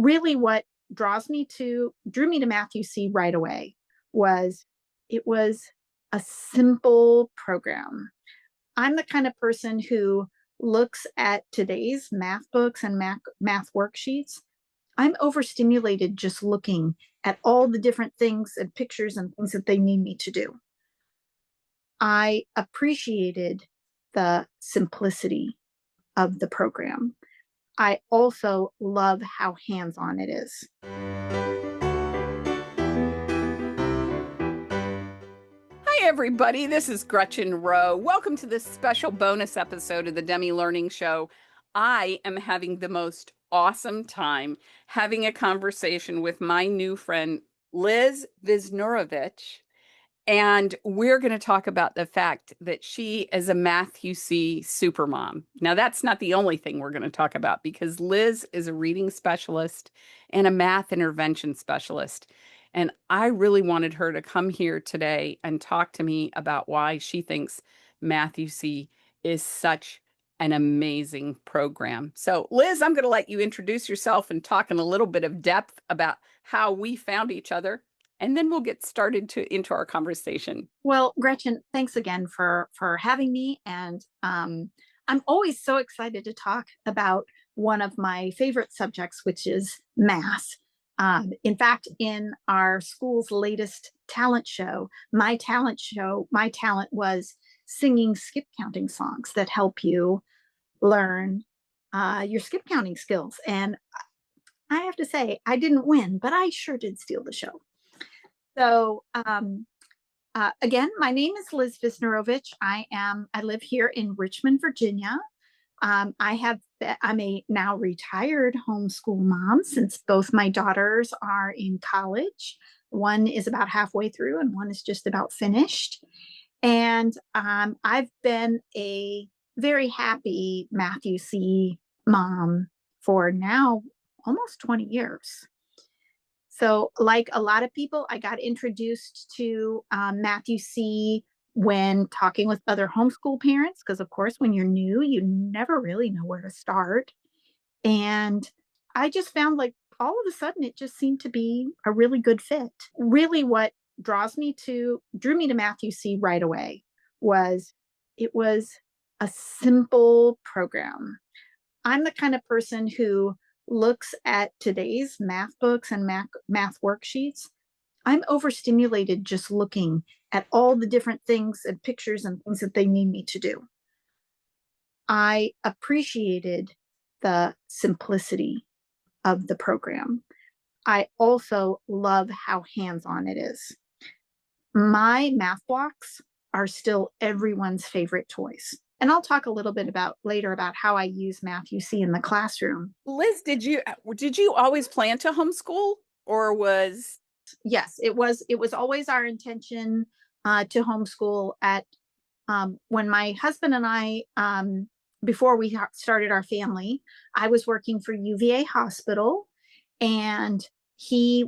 really what drew me to Matthew C right away was it was a simple program. I'm the kind of person who looks at today's math books and math worksheets. I'm overstimulated just looking at all the different things and pictures and things that they need me to do. I appreciated the simplicity of the program. I also love how hands on it is. Hi, everybody. This is Gretchen Rowe. Welcome to this special bonus episode of the Demi Learning Show. I am having the most awesome time having a conversation with my new friend, Liz Visnurovich. And we're going to talk about the fact that she is a Matthew C supermom. Now, that's not the only thing we're going to talk about because Liz is a reading specialist and a math intervention specialist. And I really wanted her to come here today and talk to me about why she thinks Matthew C is such an amazing program. So, Liz, I'm going to let you introduce yourself and talk in a little bit of depth about how we found each other, and then we'll get started into our conversation. Well, Gretchen, thanks again for having me, and I'm always so excited to talk about one of my favorite subjects, which is math. In fact, in our school's latest my talent was singing skip counting songs that help you learn your skip counting skills. And I have to say, I didn't win, but I sure did steal the show. So, again, my name is Liz Visnurovich. I live here in Richmond, Virginia. I'm a now retired homeschool mom since both my daughters are in college. One is about halfway through and one is just about finished. And I've been a very happy Matthew C mom for now almost 20 years. So, like a lot of people, I got introduced to Matthew C when talking with other homeschool parents, because of course, when you're new, you never really know where to start. And I just found like all of a sudden it just seemed to be a really good fit. Really, what drew me to Matthew C right away was it was a simple program. I'm the kind of person who looks at today's math books and math worksheets. I'm overstimulated just looking at all the different things and pictures and things that they need me to do. I appreciated the simplicity of the program. I also love how hands on it is. My math blocks are still everyone's favorite toys. And I'll talk a little bit later about how I use Matthew C in the classroom. Liz, did you always plan to homeschool, or was Yes, it was always our intention to homeschool. At When my husband and I, before we started our family, I was working for UVA Hospital, and he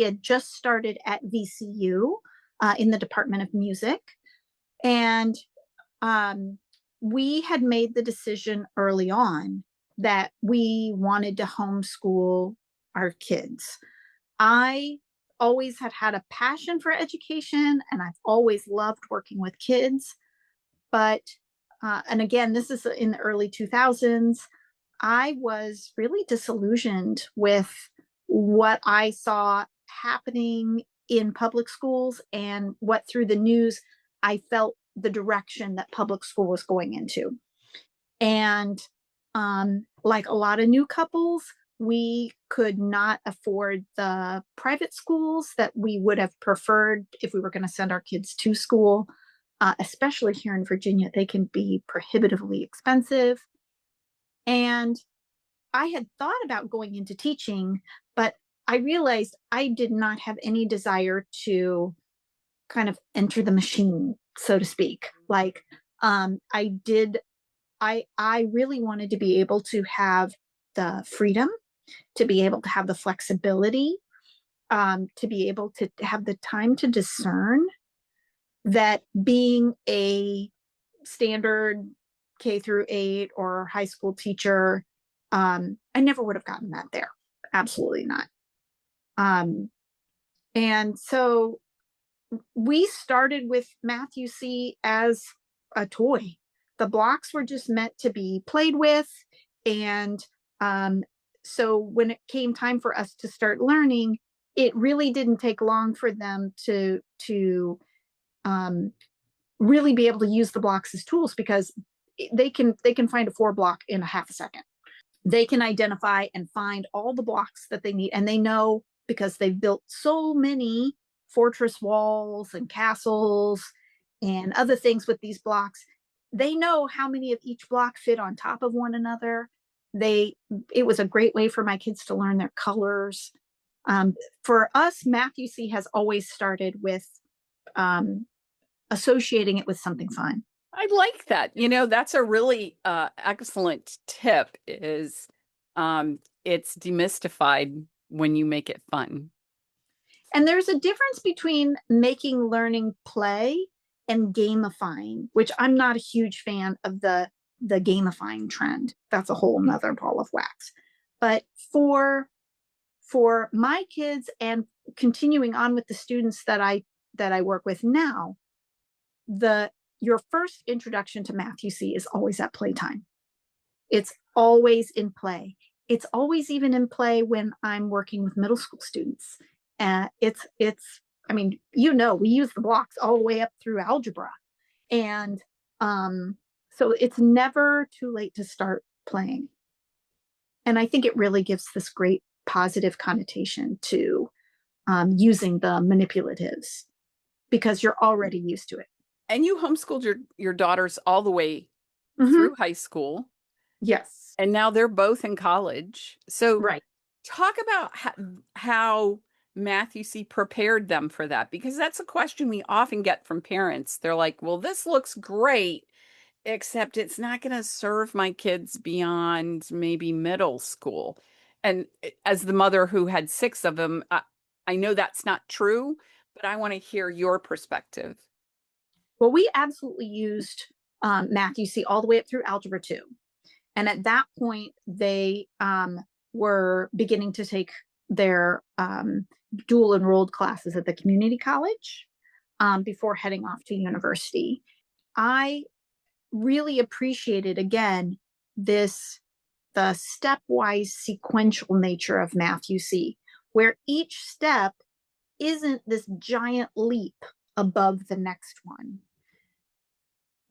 had just started at VCU in the Department of Music, and we had made the decision early on that we wanted to homeschool our kids. I always had a passion for education, and I've always loved working with kids. But, and again, this is in the early 2000s, I was really disillusioned with what I saw happening in public schools and what through the news I felt the direction that public school was going into. And like a lot of new couples, we could not afford the private schools that we would have preferred if we were going to send our kids to school, especially here in Virginia. They can be prohibitively expensive. And I had thought about going into teaching, but I realized I did not have any desire to kind of enter the machine, so to speak. Like, I really wanted to be able to have the freedom, to be able to have the flexibility, to be able to have the time to discern that being a standard K through 8 or high school teacher, I never would have gotten that there. Absolutely not. Um, and so we started with Math UC as a toy. The blocks were just meant to be played with. And um, so when it came time for us to start learning, it really didn't take long for them to um, really be able to use the blocks as tools, because they can find a 4 block in a half a second. They can identify and find all the blocks that they need, and they know, because they've built so many fortress walls and castles and other things with these blocks. They know how many of each block fit on top of one another. They It was a great way for my kids to learn their colors. For us, Math UC has always started with um, associating it with something fun. I like that. That's a really excellent tip is it's demystified when you make it fun. And there's a difference between making learning play and gamifying, which I'm not a huge fan of the gamifying trend. That's a whole nother ball of wax. But for my kids, and continuing on with the students that I work with now, the your first introduction to Math UC is always at playtime. It's always in play. It's always even in play when I'm working with middle school students. It's I mean, we use the blocks all the way up through algebra. And so it's never too late to start playing. And I think it really gives this great positive connotation to using the manipulatives, because you're already used to it. And you homeschooled your daughters all the way Hmm. through high school, Yes. and now they're both in college. So Right. talk about how Math UC prepared them for that, because that's a question we often get from parents. They're like, well, this looks great, except it's not going to serve my kids beyond maybe middle school. And as the mother who had 6 of them, I know that's not true, but I want to hear your perspective. Well, we absolutely used Math UC all the way up through Algebra 2. And at that point, they were beginning to take their dual enrolled classes at the community college before heading off to university. I really appreciated, again, the stepwise sequential nature of Math UC, where each step isn't this giant leap above the next one.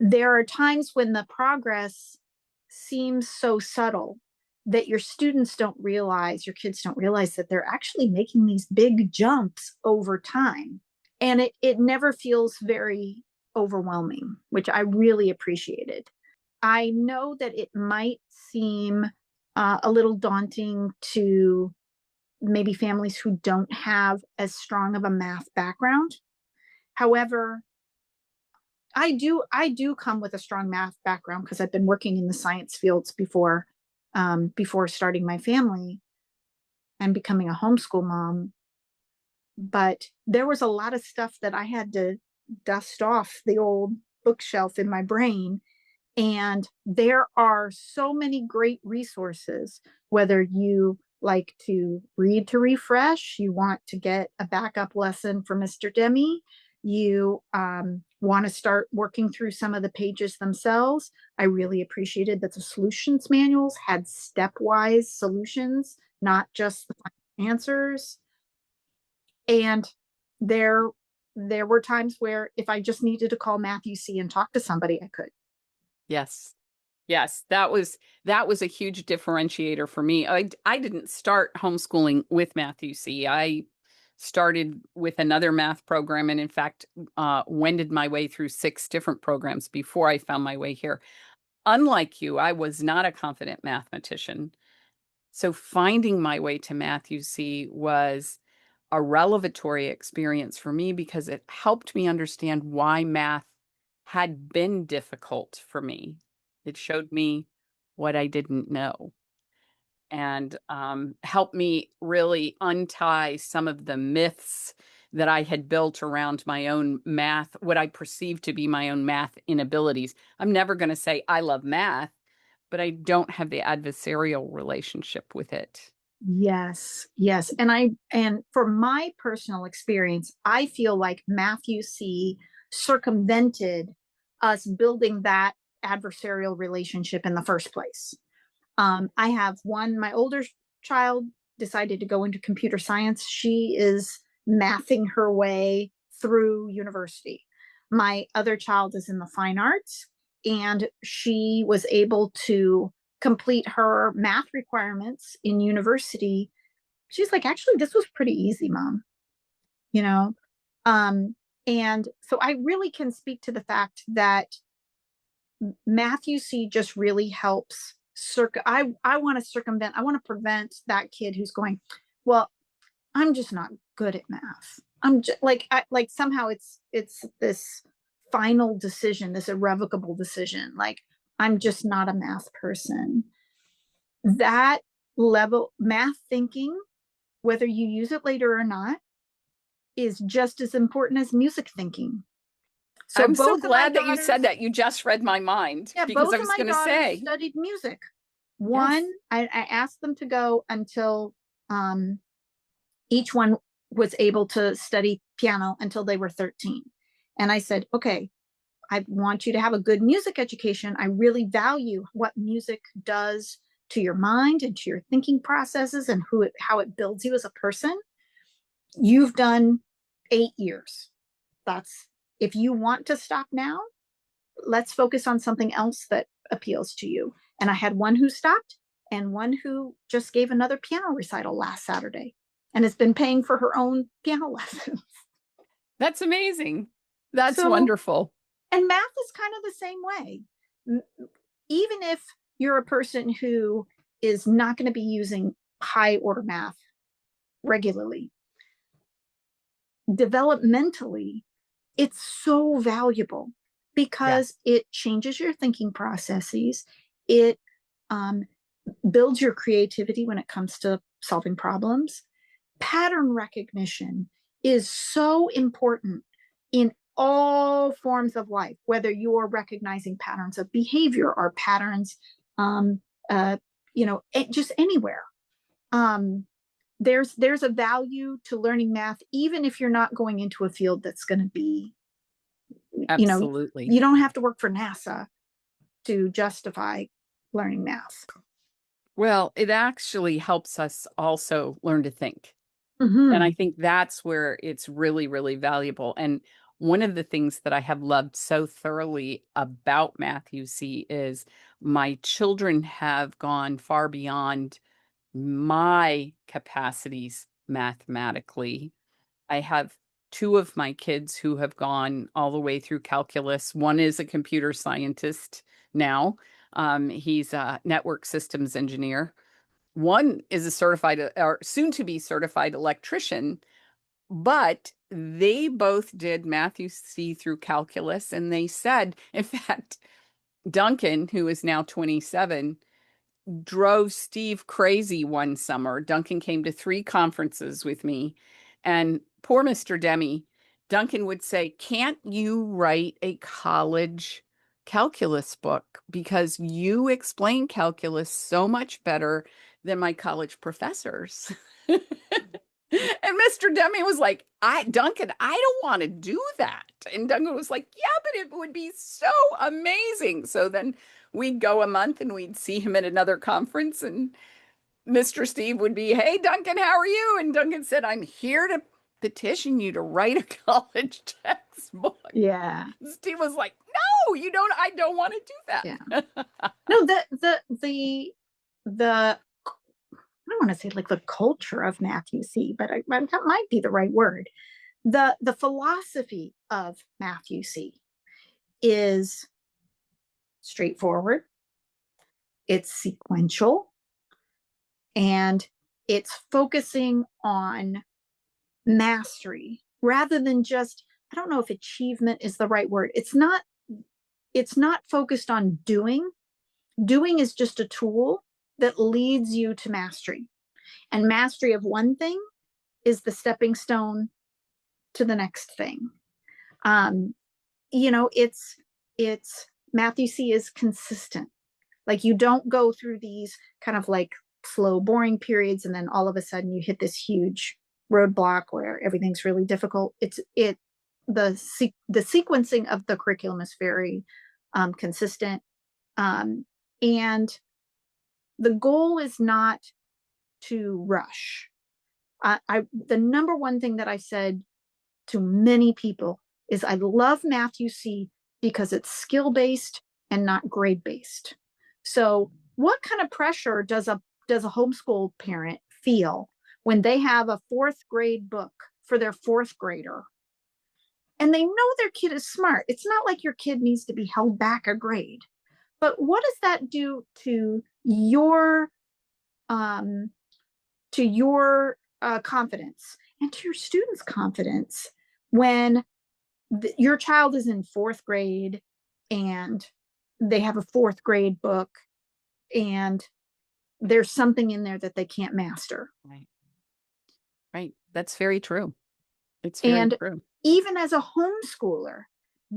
There are times when the progress seems so subtle that your kids don't realize that they're actually making these big jumps over time. And it never feels very overwhelming, which I really appreciated. I know that it might seem a little daunting to maybe families who don't have as strong of a math background. However, I do come with a strong math background, because I've been working in the science fields before starting my family and becoming a homeschool mom. But there was a lot of stuff that I had to dust off the old bookshelf in my brain. And there are so many great resources, whether you like to read to refresh, you want to get a backup lesson for Mr. Demi, you want to start working through some of the pages themselves. I really appreciated that the solutions manuals had stepwise solutions, not just the final answers. And there were times where if I just needed to call Math UC and talk to somebody, I could. Yes. Yes, that was a huge differentiator for me. I didn't start homeschooling with Math UC. I started with another math program, and in fact, wended my way through 6 different programs before I found my way here. Unlike you, I was not a confident mathematician. So finding my way to Math UC was a revelatory experience for me because it helped me understand why math had been difficult for me. It showed me what I didn't know and helped me really untie some of the myths that I had built around my own math, what I perceived to be my own math inabilities. I'm never going to say I love math, but I don't have the adversarial relationship with it. Yes, yes. And for my personal experience, I feel like Matthew C. circumvented us building that adversarial relationship in the first place. I have my older child decided to go into computer science. She is mathing her way through university. My other child is in the fine arts, and she was able to complete her math requirements in university. She's like, actually, this was pretty easy, mom, you know? Um, and so I really can speak to the fact that Matthew C just really helps I want to circumvent, I want to prevent that kid who's going, well, I'm just not good at math. I'm just like somehow it's this final decision, this irrevocable decision. Like I'm just not a math person. That level math thinking, whether you use it later or not, is just as important as music thinking. So I'm so both of my glad that you said daughters, that. You just read my mind yeah, because both I of was my going to daughters say, studied music. yes. One, I asked them to go until each one was able to study piano until they were 13. And I said, okay, I want you to have a good music education. I really value what music does to your mind and to your thinking processes and how it builds you as a person. You've done 8 years. That's if you want to stop now, let's focus on something else that appeals to you. And I had one who stopped and one who just gave another piano recital last Saturday and has been paying for her own piano lessons. That's amazing. That's So, wonderful. and math is kind of the same way. Even if you're a person who is not going to be using high order math regularly, developmentally, it's so valuable because Yes. it changes your thinking processes. It um, builds your creativity when it comes to solving problems. Pattern recognition is so important in all forms of life, whether you're recognizing patterns of behavior or patterns, um, uh, just anywhere. Um, there's a value to learning math, even if you're not going into a field that's going to be, you know, Absolutely. you don't have to work for NASA to justify learning math. Well, it actually helps us also learn to think. And I Mm-hmm. think that's where it's really, really valuable. And one of the things that I have loved so thoroughly about Matthew C is my children have gone far beyond my capacities mathematically. I have two of my kids who have gone all the way through calculus. One is a computer scientist now. He's a network systems engineer. One is a certified or soon to be certified electrician, but they both did Matthew C through calculus. And they said, in fact, Duncan, who is now 27, drove Steve crazy one summer. Duncan came to 3 conferences with me, and poor Mr. Demi, Duncan would say, "Can't you write a college calculus book? Because you explain calculus so much better than my college professors." And Mr. Demi was like, Duncan, I don't want to do that. And Duncan was like, yeah, but it would be so amazing. So then we'd go a month and we'd see him at another conference, and Mr. Steve would be, hey, Duncan, how are you? And Duncan said, I'm here to petition you to write a college textbook. Yeah. Steve was like, no, you don't, I don't want to do Yeah. that. No, the I don't want to say like the culture of Matthew C, but that might be the right word. The philosophy of Matthew C is straightforward, it's sequential, and it's focusing on mastery rather than just, I don't know if achievement is the right word. It's not focused on doing. Doing is just a tool that leads you to mastery. And mastery of one thing is the stepping stone to the next thing. Um, it's Matthew C is consistent. Like you don't go through these kind of like slow, boring periods, and then all of a sudden you hit this huge roadblock where everything's really difficult. The sequencing of the curriculum is very consistent, and the goal is not to rush. The number one thing that I said to many people is I love Math UC because it's skill based and not grade based. So what kind of pressure does a homeschool parent feel when they have a fourth grade book for their fourth grader and they know their kid is smart? It's not like your kid needs to be held back a grade, but what does that do to your um, confidence and to your students' confidence when your child is in fourth grade and they have a fourth grade book and there's something in there that they can't master? Right. Right. That's very true. It's very And true. even as a homeschooler,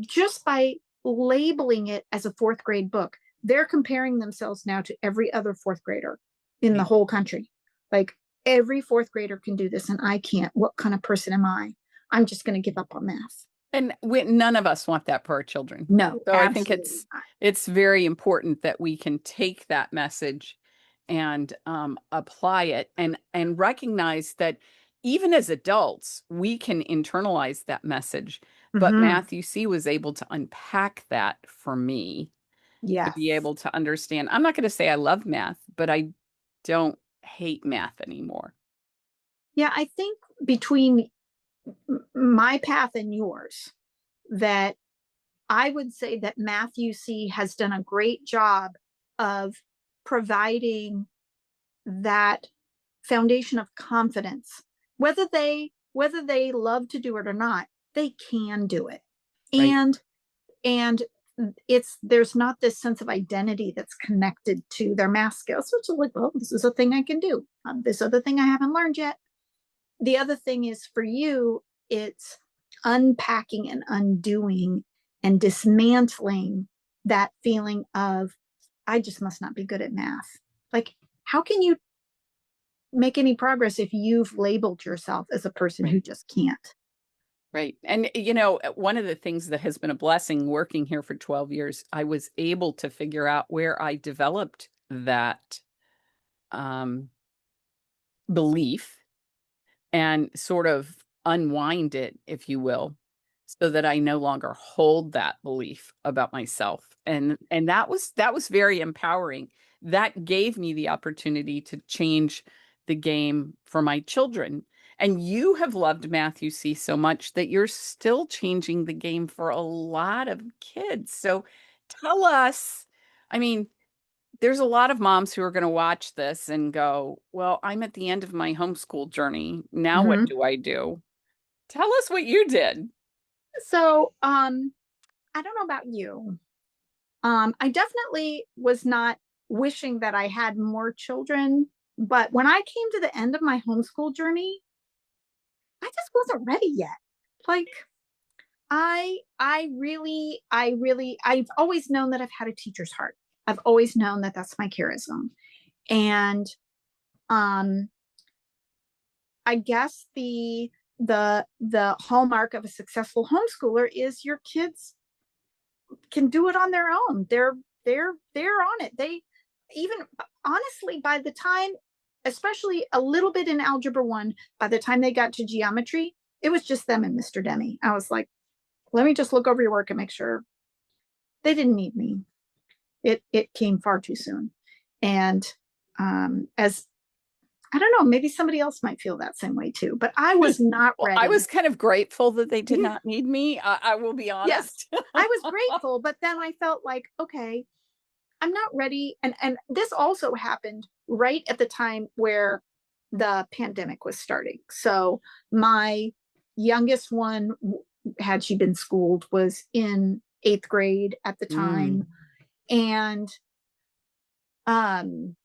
just by labeling it as a fourth grade book, they're comparing themselves now to every other fourth grader in the Right. whole country. Like, every fourth grader can do this and I can't. What kind of person am I? I'm just going to give up on math. And none of us want that for our children. No, So I think absolutely not. it's very important that we can take that message and apply it and recognize that even as adults, we can internalize that message. But Mm-hmm. Matthew C was able to unpack that for me to Yes. be able to understand. I'm not going to say I love math, but I don't hate math anymore. Yeah, I think between my path and yours, that I would say that Math UC has done a great job of providing that foundation of confidence. Whether they love to do it or not, they can do it. Right. And there's not this sense of identity that's connected to their math skills, which is like, well, this is a thing I can do. This other thing I haven't learned yet. The other thing is, for you, it's unpacking and undoing and dismantling that feeling of, I just must not be good at math. Like, how can you make any progress if you've labeled yourself as a person Right. who just can't? Right. And, one of the things that has been a blessing working here for 12 years, I was able to figure out where I developed that um, belief and sort of unwind it, if you will, so that I no longer hold that belief about myself. And that was very empowering. That gave me the opportunity to change the game for my children. And you have loved Matthew C so much that you're still changing the game for a lot of kids. So tell us, I mean, there's a lot of moms who are going to watch this and go, well, I'm at the end of my homeschool journey. Now what Mm-hmm. do I do? Tell us what you did. So, I don't know about you. I definitely was not wishing that I had more children, but when I came to the end of my homeschool journey, I just wasn't ready yet. Like, I've always known that I've had a teacher's heart. I've always known that that's my charism. And um I guess the hallmark of a successful homeschooler is your kids can do it on their own. They're on it. They even, honestly, by the time, especially a little bit in algebra 1, by the time they got to geometry, it was just them and Mr. Demi. I was like, let me just look over your work and make sure. They didn't need me. It came far too soon. And as I don't know, maybe somebody else might feel that same way too, but I was not Well, I ready. was kind of grateful that they did not need me. I will be Yes, honest. I was grateful, but then I felt like, okay, I'm not ready. And this also happened right at the time where the pandemic was starting. So my youngest one, had she been schooled, was in 8th grade at the Mm, time. And um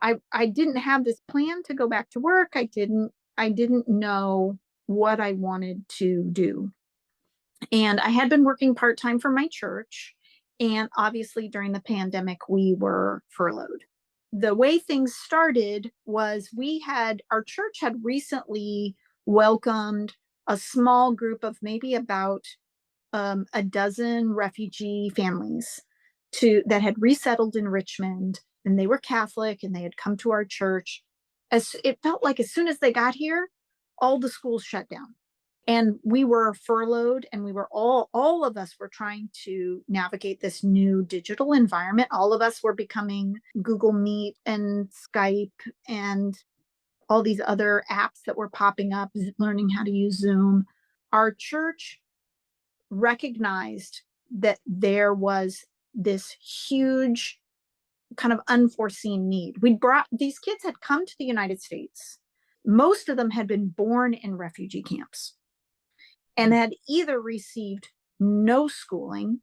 I didn't have this plan to go back to work. I didn't know what I wanted to do. And I had been working part-time for my church, and obviously during the pandemic we were furloughed. the way things started was our church had recently welcomed a small group of maybe about a dozen refugee families that had resettled in Richmond, and they were Catholic and they had come to our church. As it felt like as soon as they got here, all the schools shut down. And we were furloughed, and we were all of us were trying to navigate this new digital environment. All of us were becoming Google Meet and Skype and all these other apps that were popping up, learning how to use Zoom. Our church recognized that there was this huge kind of unforeseen need. These kids had come to the United States. Most of them had been born in refugee camps and had either received no schooling,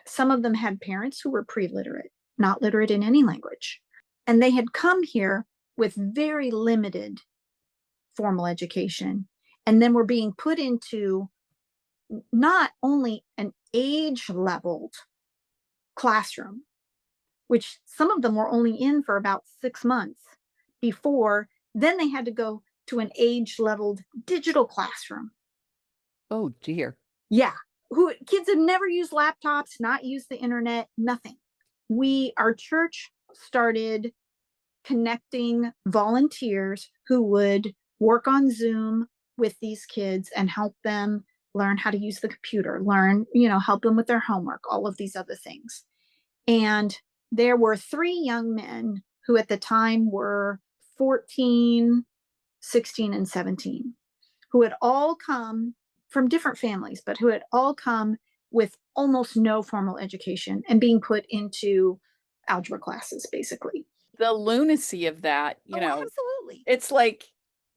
some of them had parents who were pre-literate, not literate in any language. And they had come here with very limited formal education, and then were being put into not only an age-leveled classroom, which some of them were only in for about 6 months before, then they had to go to an age-leveled digital classroom. Oh, dear. Yeah. Kids had never used laptops, not used the internet, nothing. Our church started connecting volunteers who would work on Zoom with these kids and help them learn how to use the computer, help them with their homework, all of these other things. And there were 3 young men who at the time were 14, 16, and 17, who had all come from different families, but who had all come with almost no formal education and being put into algebra classes, basically. The lunacy of that, Absolutely. it's like,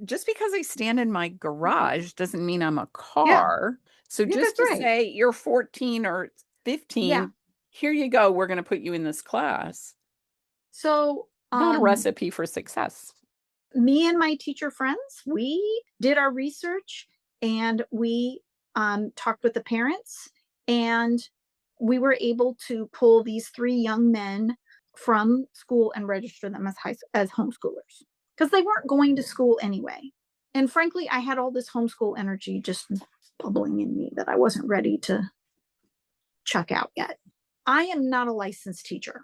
just because I stand in my garage doesn't mean I'm a Yeah. car. So Yeah, just that's to right. say you're 14 or 15, Yeah. here you go, we're going to put you in this class. So, Not a recipe for success. me and my teacher friends, we did our research, and we talked with the parents, and we were able to pull these 3 young men from school and register them as homeschoolers, because they weren't going to school anyway. And frankly, I had all this homeschool energy just bubbling in me that I wasn't ready to chuck out yet. I am not a licensed teacher,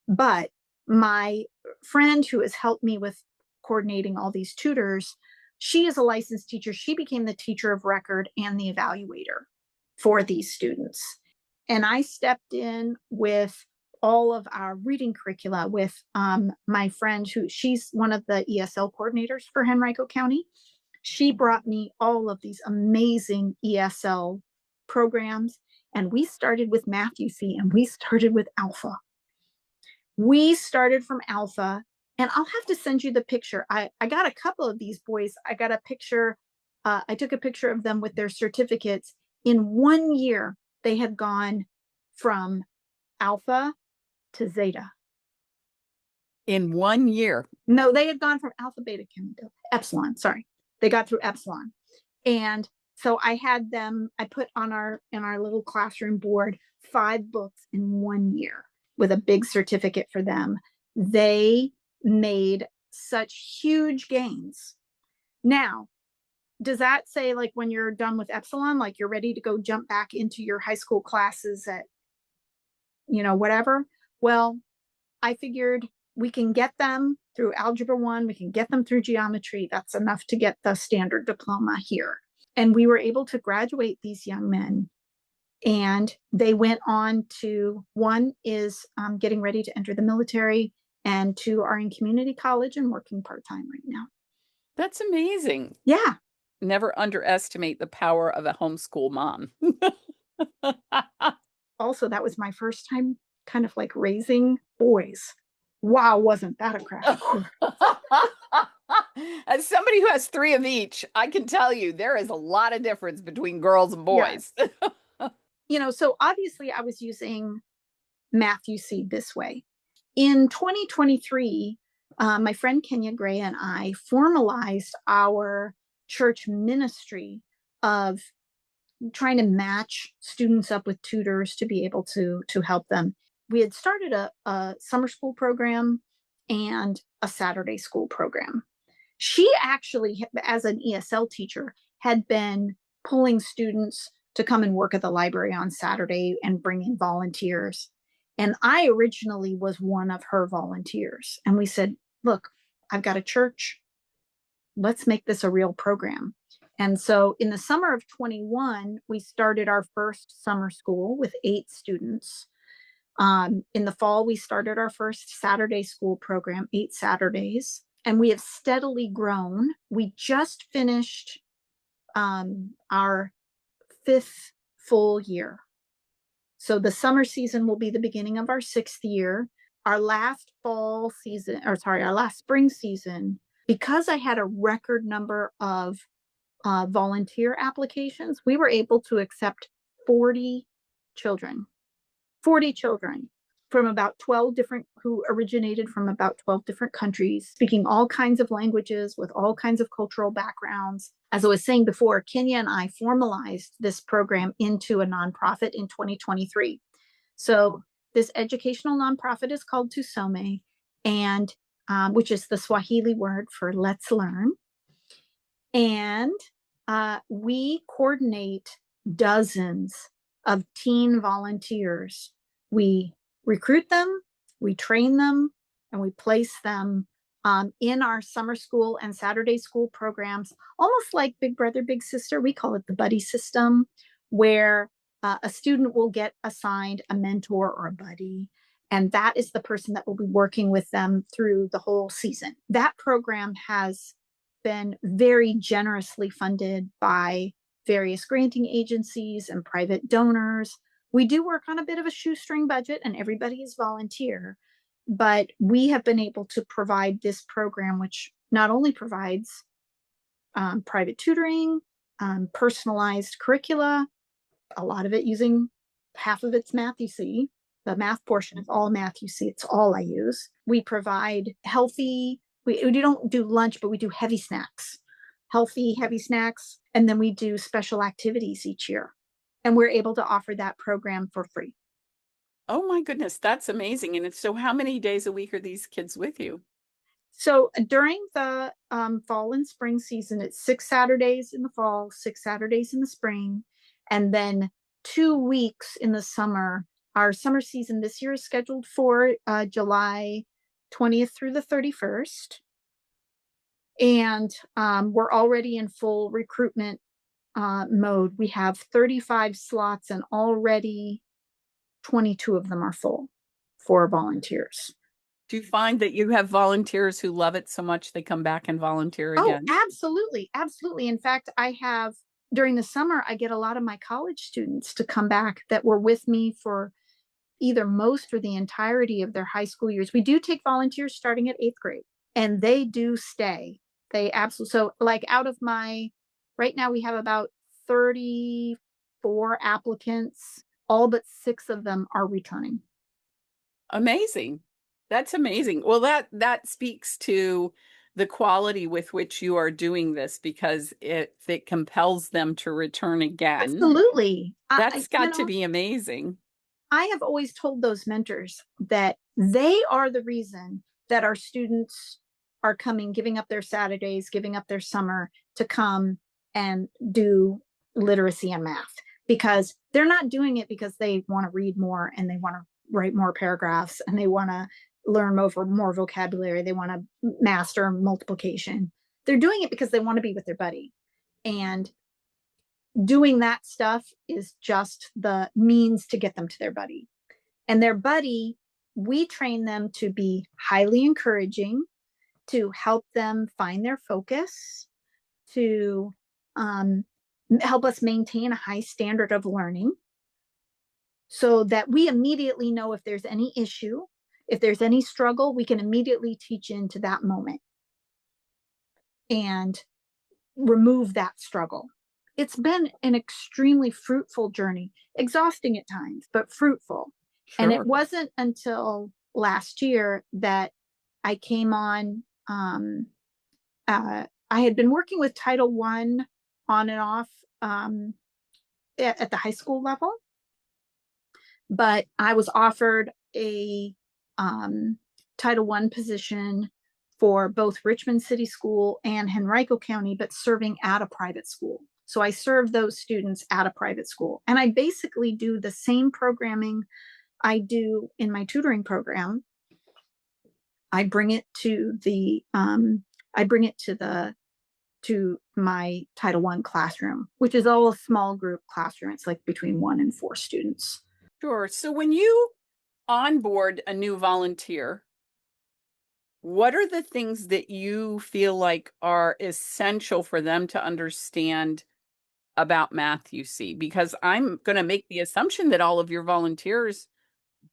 but my friend who has helped me with coordinating all these tutors, she is a licensed teacher. She became the teacher of record and the evaluator for these students. And I stepped in with all of our reading curricula with my friend she's one of the ESL coordinators for Henrico County. She brought me all of these amazing ESL programs. And we started with Math-UC, and we started with Alpha. We started from Alpha, and I'll have to send you the picture. I got a couple of these boys. I got a picture. I took a picture of them with their certificates. In 1 year, they had gone from Alpha to Zeta. In 1 year. No, they had gone from Alpha, Beta, Gamma, Epsilon. Sorry. They got through Epsilon. And so I had them, I put in our little classroom board 5 books in 1 year with a big certificate for them. They made such huge gains. Now, does that say, like, when you're done with Epsilon, like you're ready to go jump back into your high school classes at, whatever? Well, I figured we can get them through Algebra 1, we can get them through geometry. That's enough to get the standard diploma here. And we were able to graduate these young men, and they went on to, one is getting ready to enter the military, and 2 are in community college and working part-time right now. That's amazing. Yeah. Never underestimate the power of a homeschool mom. Also, that was my first time kind of like raising boys. Wow, wasn't that a crash course? As somebody who has 3 of each, I can tell you there is a lot of difference between girls and boys. Yes. So obviously I was using Math-UC this way. In 2023, my friend Kenya Gray and I formalized our church ministry of trying to match students up with tutors to be able to help them. we had started a summer school program and a Saturday school program. She actually, as an ESL teacher, had been pulling students to come and work at the library on Saturday and bring in volunteers. And I originally was one of her volunteers. And we said, look, I've got a church. Let's make this a real program. And so in the summer of 21, we started our first summer school with 8 students. In the fall, we started our first Saturday school program, 8 Saturdays, and we have steadily grown. We just finished our 5th full year. So the summer season will be the beginning of our 6th year. Our last fall season, or sorry, our last spring season, because I had a record number of volunteer applications, we were able to accept 40 children. 40 children from about 12 different, who originated from about 12 different countries, speaking all kinds of languages with all kinds of cultural backgrounds. As I was saying before, Kenya and I formalized this program into a nonprofit in 2023. So this educational nonprofit is called Tusome, and which is the Swahili word for let's learn. And we coordinate dozens of teen volunteers. We recruit them, we train them, and we place them in our summer school and Saturday school programs, almost like Big Brother, Big Sister. We call it the buddy system, where a student will get assigned a mentor or a buddy, and that is the person that will be working with them through the whole season. That program has been very generously funded by various granting agencies and private donors. We do work on a bit of a shoestring budget, and everybody is volunteer, but we have been able to provide this program, which not only provides private tutoring, personalized curricula, a lot of it using, half of it's Math You See. The math portion is all Math You See. It's all I use. We provide healthy, we don't do lunch, but we do heavy snacks, heavy snacks. And then we do special activities each year. And we're able to offer that program for free. Oh my goodness, that's amazing. And so how many days a week are these kids with you? So during the fall and spring season, it's 6 Saturdays in the fall, 6 Saturdays in the spring, and then 2 weeks in the summer. Our summer season this year is scheduled for July 20th through the 31st. And we're already in full recruitment mode. We have 35 slots, and already 22 of them are full for volunteers. Do you find that you have volunteers who love it so much they come back and volunteer Oh, again? absolutely. Absolutely. In fact, I have, during the summer, I get a lot of my college students to come back that were with me for either most or the entirety of their high school years. We do take volunteers starting at 8th grade, and they do stay. They absolutely, so like out of my, right now we have about 34 applicants, all but 6 of them are returning. Amazing. That's amazing. Well, that speaks to the quality with which you are doing this, because it compels them to return again. Absolutely. That's got to be amazing. I have always told those mentors that they are the reason that our students are coming, giving up their Saturdays, giving up their summer to come and do literacy and math, because they're not doing it because they want to read more and they want to write more paragraphs and they want to learn more vocabulary. They want to master multiplication. They're doing it because they want to be with their buddy. And doing that stuff is just the means to get them to their buddy. And their buddy, we train them to be highly encouraging, to help them find their focus, to help us maintain a high standard of learning, so that we immediately know if there's any issue, if there's any struggle, we can immediately teach into that moment and remove that struggle. It's been an extremely fruitful journey, exhausting at times, but fruitful. Sure. And it wasn't until last year that I came on. I had been working with Title I on and off at the high school level, but I was offered a um, Title I position for both Richmond City School and Henrico County, but serving at a private school. So I serve those students at a private school. And I basically do the same programming I do in my tutoring program. I bring it to to my Title I classroom, which is all a small group classroom. It's like between 1 and 4 students. Sure. So when you onboard a new volunteer, what are the things that you feel like are essential for them to understand about math, you see? Because I'm going to make the assumption that all of your volunteers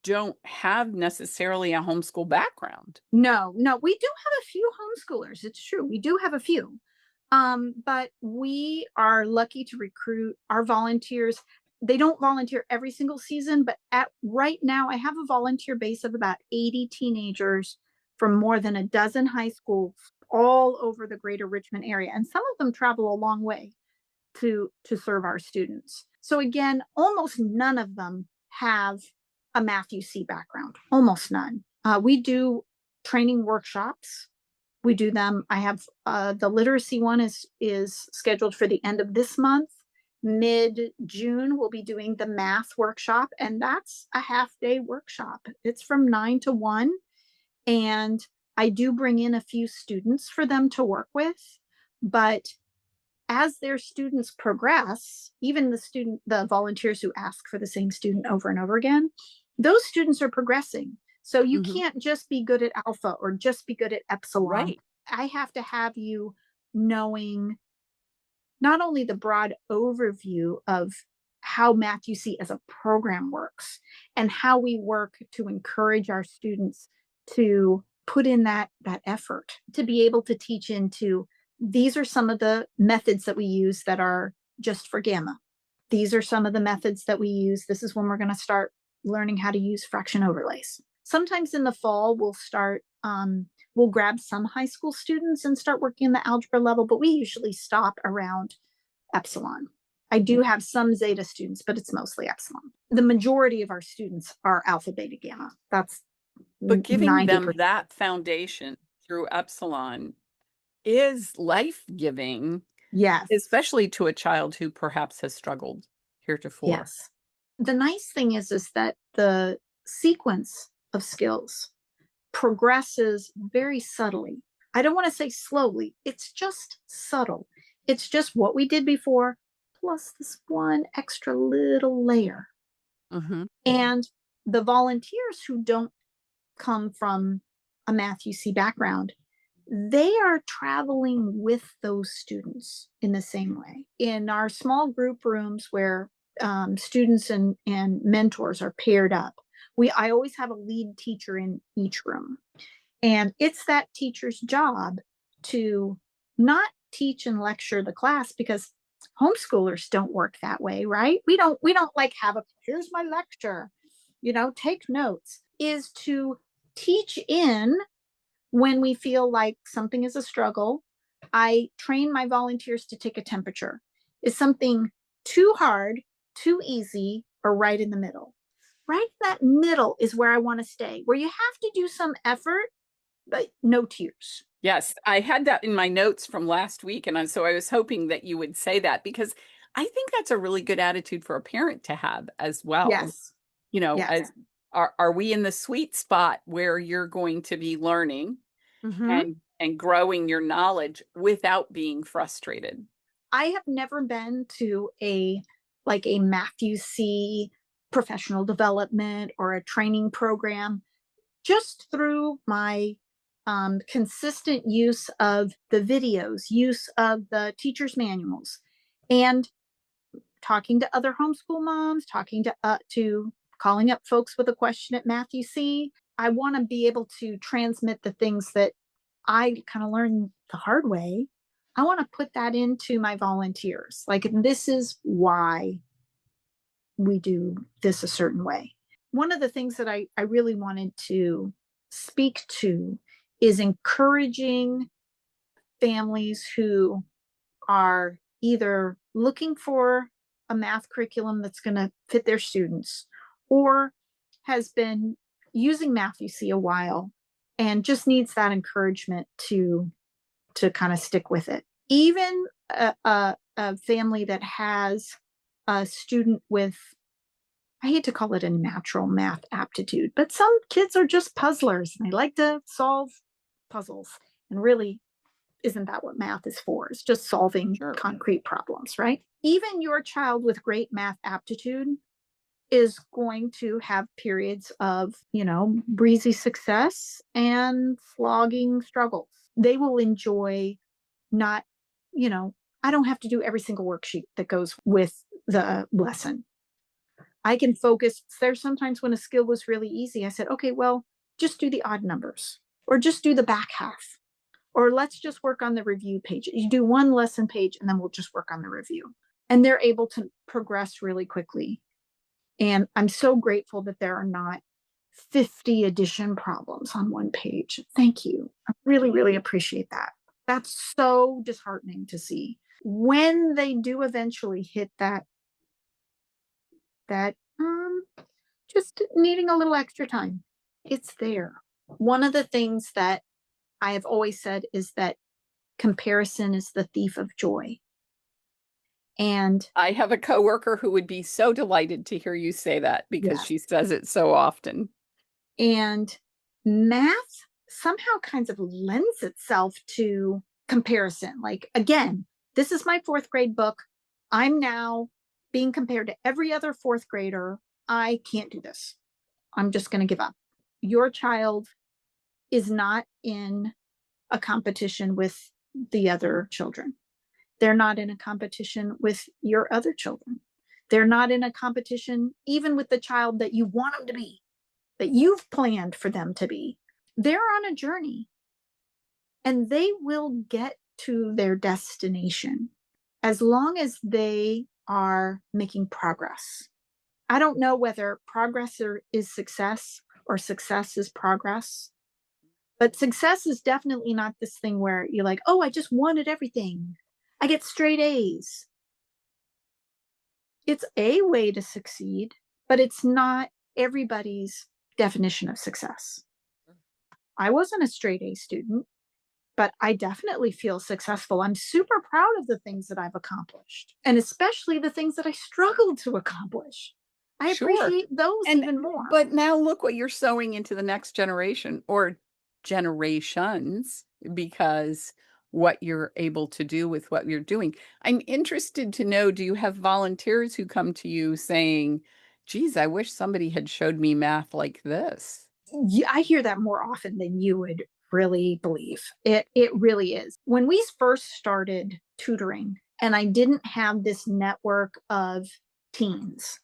don't have necessarily a homeschool background. No, no, we do have a few homeschoolers. It's true. We do have a few. But we are lucky to recruit our volunteers. They don't volunteer every single season, but at right now I have a volunteer base of about 80 teenagers from more than a dozen high schools all over the greater Richmond area. And some of them travel a long way to serve our students. So again, almost none of them have a Math UC background, almost none. We do training workshops. We do them. I have the literacy one is scheduled for the end of this month. Mid-June, we'll be doing the math workshop, and that's a half-day workshop. It's from 9 to 1, and I do bring in a few students for them to work with, but as their students progress, even the volunteers who ask for the same student over and over again, those students are progressing. So you can't just be good at alpha or just be good at epsilon. Right. I have to have you knowing not only the broad overview of how Math UC as a program works and how we work to encourage our students to put in that effort to be able to teach into these are some of the methods that we use that are just for gamma. These are some of the methods that we use. This is when we're going to start learning how to use fraction overlays. Sometimes in the fall, we'll grab some high school students and start working in the algebra level, but we usually stop around epsilon. I do have some zeta students, but it's mostly epsilon. The majority of our students are alpha, beta, gamma. But giving 90%. them that foundation through epsilon is life-giving, Yes. especially to a child who perhaps has struggled heretofore. Yes. The nice thing is that the sequence of skills progresses very subtly. I don't want to say slowly. It's just subtle. It's just what we did before, plus this one extra little layer. And the volunteers who don't come from a Math UC background, they are traveling with those students in the same way. In our small group rooms where students and mentors are paired up, I always have a lead teacher in each room. And it's that teacher's job to not teach and lecture the class, because homeschoolers don't work that way, right? We don't like have here's my lecture, take notes. Is to teach in when we feel like something is a struggle. I train my volunteers to take a temperature. Is something too hard, too easy, or right in the middle? Right in that middle is where I want to stay, where you have to do some effort, but no tears. Yes, I had that in my notes from last week, and so I was hoping that you would say that, because I think that's a really good attitude for a parent to have as well. Yes. Yes. As are we in the sweet spot where you're going to be learning and growing your knowledge without being frustrated? I have never been to a Math UC professional development or a training program. Just through my consistent use of the videos, use of the teacher's manuals, and talking to other homeschool moms, talking to calling up folks with a question at Math UC. I want to be able to transmit the things that I kind of learned the hard way. I want to put that into my volunteers. Like, this is why we do this a certain way. One of the things that I really wanted to speak to is encouraging families who are either looking for a math curriculum that's going to fit their students, or has been using math you see a while and just needs that encouragement to kind of stick with it. Even a family that has a student with, I hate to call it a natural math aptitude, but some kids are just puzzlers and they like to solve puzzles. And really, isn't that what math is for? It's just solving Sure. concrete problems, right? Even your child with great math aptitude is going to have periods of, breezy success and slogging struggles. They will enjoy not, I don't have to do every single worksheet that goes with the lesson. I can focus. There's sometimes when a skill was really easy, I said, okay, well, just do the odd numbers or just do the back half, or let's just work on the review page. You do one lesson page and then we'll just work on the review. And they're able to progress really quickly. And I'm so grateful that there are not 50 addition problems on one page. Thank you. I really, really appreciate that. That's so disheartening to see. When they do eventually hit that just needing a little extra time, it's there. One of the things that I have always said is that comparison is the thief of joy. And I have a coworker who would be so delighted to hear you say that because yes, she says it so often. and math somehow kind of lends itself to comparison. Like, again, this is my fourth grade book. I'm now being compared to every other fourth grader. I can't do this. I'm just going to give up. Your child is not in a competition with the other children. They're not in a competition with your other children. They're not in a competition even with the child that you want them to be, that you've planned for them to be. They're on a journey and they will get to their destination as long as they are making progress. I don't know whether progress is success or success is progress, but success is definitely not this thing where you're like, oh, I just wanted everything. I get straight A's. It's a way to succeed, but it's not everybody's definition of success. I wasn't a straight A student, but I definitely feel successful. I'm super proud of the things that I've accomplished, and especially the things that I struggled to accomplish. I Sure. appreciate those And even more. but now look what you're sowing into the next generation or generations because what you're able to do with what you're doing. I'm interested to know, do you have volunteers who come to you saying, "Geez, I wish somebody had showed me math like this." Yeah, I hear that more often than you would really believe. It really is. When we first started tutoring, and I didn't have this network of teens.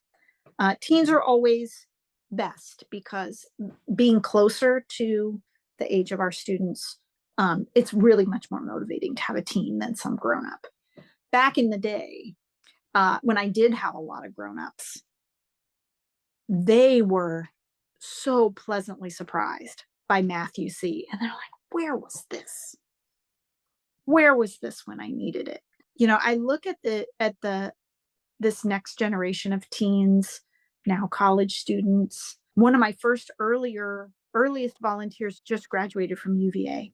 Teens are always best because being closer to the age of our students, it's really much more motivating to have a teen than some grown up. Back in the day, when I did have a lot of grown ups, they were so pleasantly surprised by math UC. And they're like, where was this? Where was this when I needed it? I look at this next generation of teens, now college students. One of my earliest volunteers just graduated from UVA.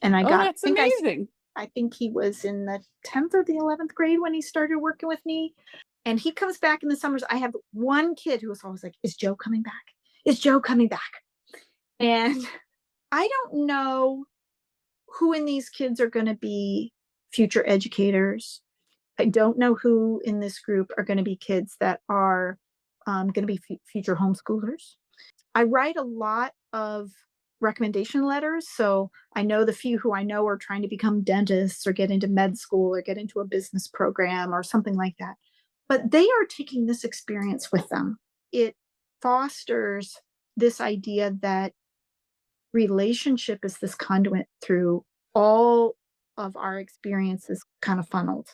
And Oh, that's amazing. I think he was in the 10th or the 11th grade when he started working with me. And he comes back in the summers. I have one kid who was always like, is Joe coming back? Is Joe coming back? And I don't know who in these kids are going to be future educators. I don't know who in this group are going to be kids that are going to be future homeschoolers. I write a lot of recommendation letters. So I know the few who I know are trying to become dentists or get into med school or get into a business program or something like that. But they are taking this experience with them. It fosters this idea that relationship is this conduit through all of our experiences kind of funneled.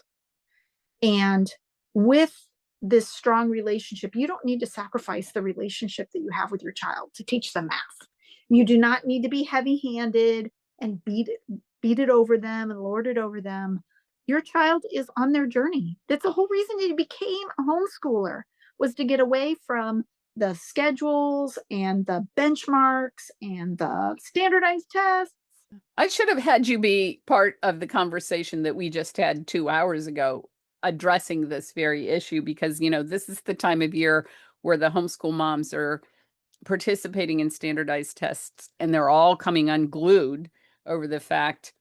And with this strong relationship, you don't need to sacrifice the relationship that you have with your child to teach them math. You do not need to be heavy-handed and beat it over them and lord it over them. Your child is on their journey. That's the whole reason they became a homeschooler, was to get away from the schedules and the benchmarks and the standardized tests. I should have had you be part of the conversation that we just had 2 hours ago addressing this very issue because, this is the time of year where the homeschool moms are participating in standardized tests and they're all coming unglued over the fact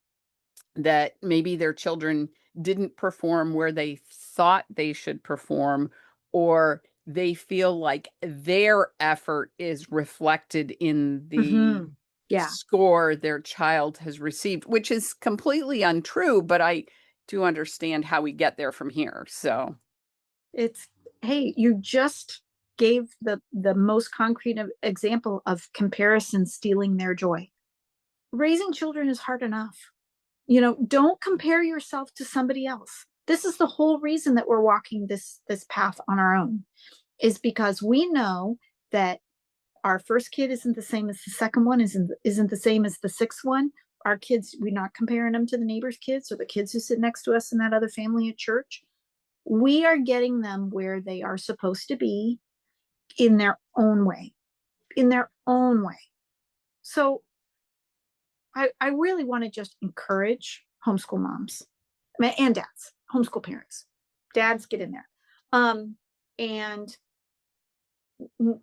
that maybe their children didn't perform where they thought they should perform, or they feel like their effort is reflected in the Mm-hmm. Yeah, score their child has received, which is completely untrue, but I do understand how we get there from here. So, it's hey, you just gave the most concrete example of comparison stealing their joy. Raising children is hard enough. Don't compare yourself to somebody else. This is the whole reason that we're walking this path on our own, is because we know that our first kid isn't the same as the second one, isn't the same as the sixth one. Our kids, we're not comparing them to the neighbor's kids or the kids who sit next to us in that other family at church. We are getting them where they are supposed to be in their own way, in their own way. So I really want to just encourage homeschool moms and dads, homeschool parents. Dads, get in there. And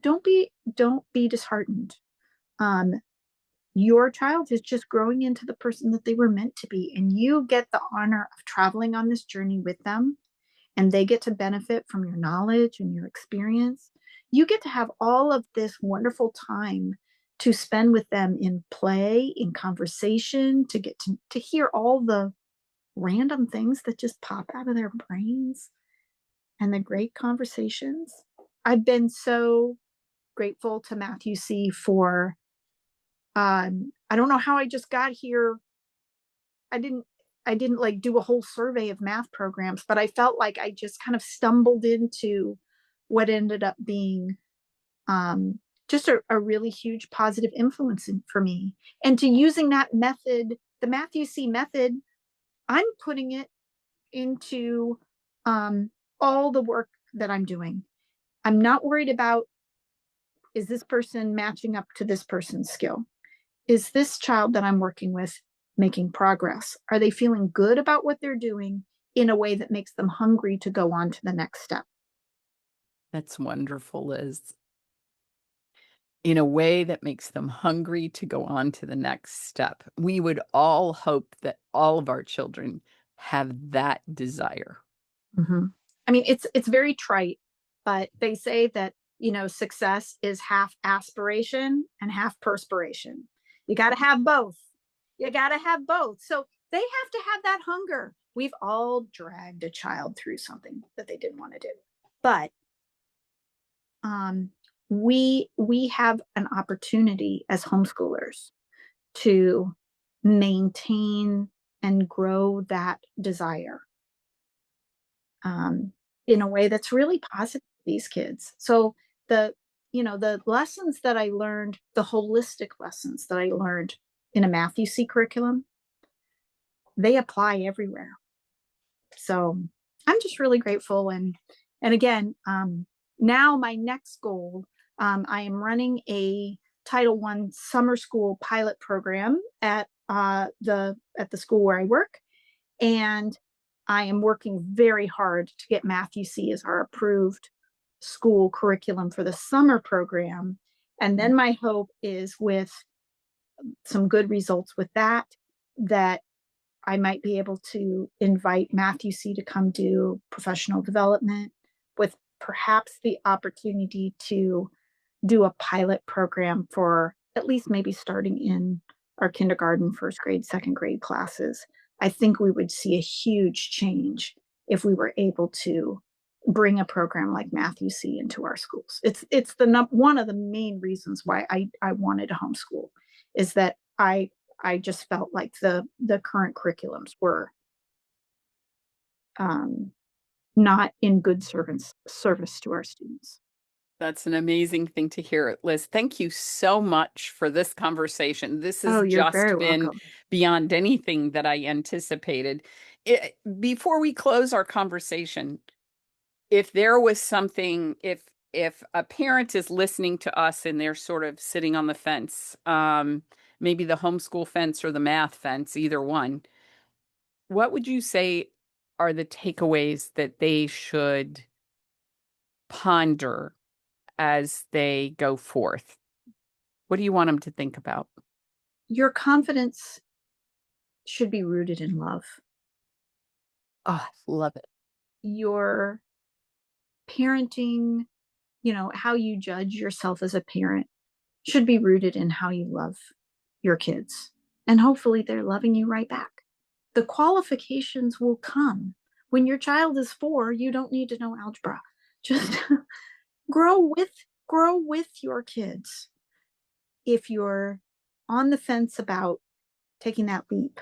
don't be disheartened. Um, your child is just growing into the person that they were meant to be, and you get the honor of traveling on this journey with them, and they get to benefit from your knowledge and your experience. You get to have all of this wonderful time to spend with them in play, in conversation, to get to hear all the random things that just pop out of their brains and the great conversations. I've been so grateful to Matthew C for I don't know how I just got here. I didn't I didn't like do a whole survey of math programs, but I felt like I just kind of stumbled into what ended up being just a really huge positive influence for me. And to using that method, the Matthew C method, I'm putting it into all the work that I'm doing. I'm not worried about, is this person matching up to this person's skill? Is this child that I'm working with making progress? Are they feeling good about what they're doing in a way that makes them hungry to go on to the next step? that's wonderful, Liz. In a way that makes them hungry to go on to the next step. We would all hope that all of our children have that desire. Mm-hmm. I mean, it's very trite, but they say that success is half aspiration and half perspiration. You got to have both. You got to have both. So they have to have that hunger. We've all dragged a child through something that they didn't want to do, but we have an opportunity as homeschoolers to maintain and grow that desire in a way that's really positive for these kids. So the lessons that I learned, the holistic lessons that I learned in a Matthew C curriculum, they apply everywhere. So I'm just really grateful. And again, now my next goal, I am running a Title I summer school pilot program at the school where I work, and I am working very hard to get Matthew C as our approved school curriculum for the summer program. And then my hope is, with some good results with that, that I might be able to invite Matthew C to come do professional development, with perhaps the opportunity to do a pilot program for at least maybe starting in our kindergarten, first grade, second grade classes. I think we would see a huge change if we were able to bring a program like Matthew C into our schools. It's one of the main reasons why I wanted to homeschool, is that I just felt like the current curriculums were not in good service to our students. That's an amazing thing to hear, Liz. Thank you so much for this conversation. This has Oh, you're just very been welcome. beyond anything that I anticipated. Before we close our conversation, if there was something, if if a parent is listening to us and they're sort of sitting on the fence, maybe the homeschool fence or the math fence, either one, what would you say are the takeaways that they should ponder as they go forth? What do you want them to think about? Your confidence should be rooted in love. Oh, love it. Your parenting, how you judge yourself as a parent should be rooted in how you love your kids. And hopefully they're loving you right back. The qualifications will come. When your child is 4, you don't need to know algebra. Just grow with your kids. If you're on the fence about taking that leap,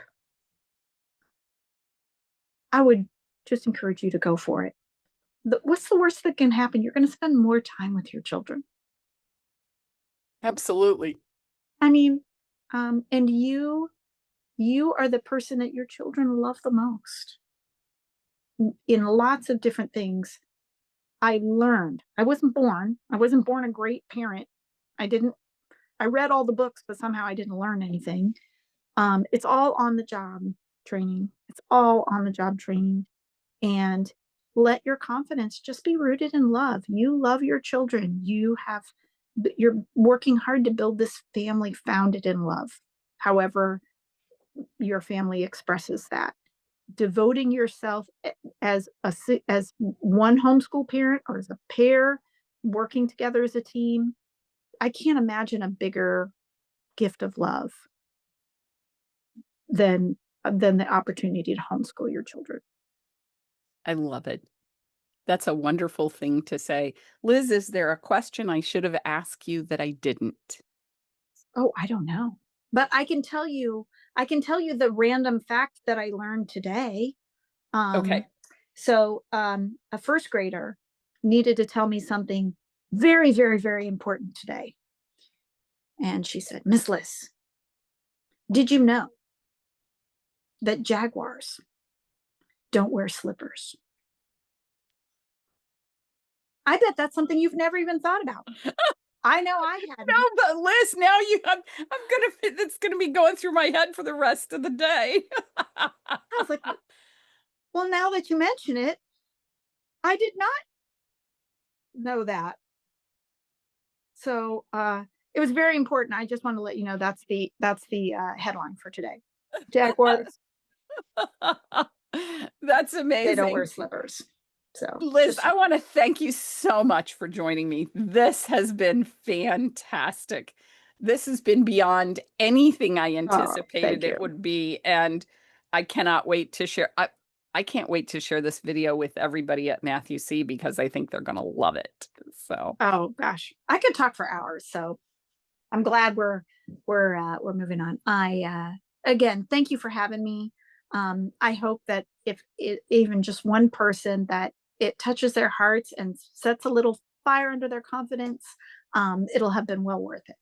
I would just encourage you to go for it. What's the worst that can happen? You're going to spend more time with your children. Absolutely. I mean, and you are the person that your children love the most. In lots of different things, I learned. I wasn't born a great parent. I read all the books, but somehow I didn't learn anything. It's all on the job training. It's all on the job training. And let your confidence just be rooted in love. You love your children. You're working hard to build this family founded in love. However, your family expresses that. Devoting yourself as one homeschool parent or as a pair working together as a team, I can't imagine a bigger gift of love than the opportunity to homeschool your children. I love it. That's a wonderful thing to say. Liz, is there a question I should have asked you that I didn't? Oh, I don't know. But I can tell you the random fact that I learned today. Okay. So a first grader needed to tell me something very, very, very important today. And she said, Miss Liz, did you know that jaguars don't wear slippers? I bet that's something you've never even thought about. I know I No, hadn't. but Liz, now it's gonna be going through my head for the rest of the day. I was like, well, now that you mention it, I did not know that. So it was very important. I just want to let you know that's the headline for today. Jaguars, That's they don't wear amazing. slippers. So Liz, just I want to thank you so much for joining me. This has been fantastic. This has been beyond anything I anticipated thank it you. would be, and I cannot wait to share. I can't wait to share this video with everybody at Matthew C because I think they're going to love it. So, Oh gosh, I could talk for hours. So I'm glad we're moving on. Again, thank you for having me. I hope that if even just one person, that it touches their hearts and sets a little fire under their confidence, it'll have been well worth it.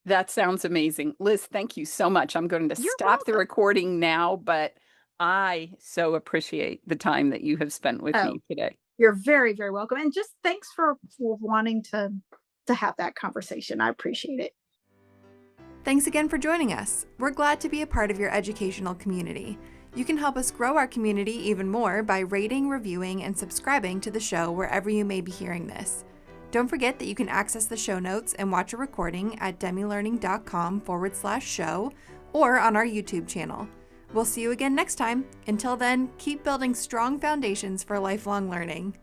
that sounds amazing. Liz, thank you so much. I'm going to You're stop the welcome. recording now, but I so appreciate the time that you have spent with Oh, me today. you're very, very welcome. And just thanks for wanting to have that conversation. I appreciate it. Thanks again for joining us. We're glad to be a part of your educational community. You can help us grow our community even more by rating, reviewing, and subscribing to the show wherever you may be hearing this. Don't forget that you can access the show notes and watch a recording at demilearning.com/show or on our YouTube channel. We'll see you again next time. Until then, keep building strong foundations for lifelong learning.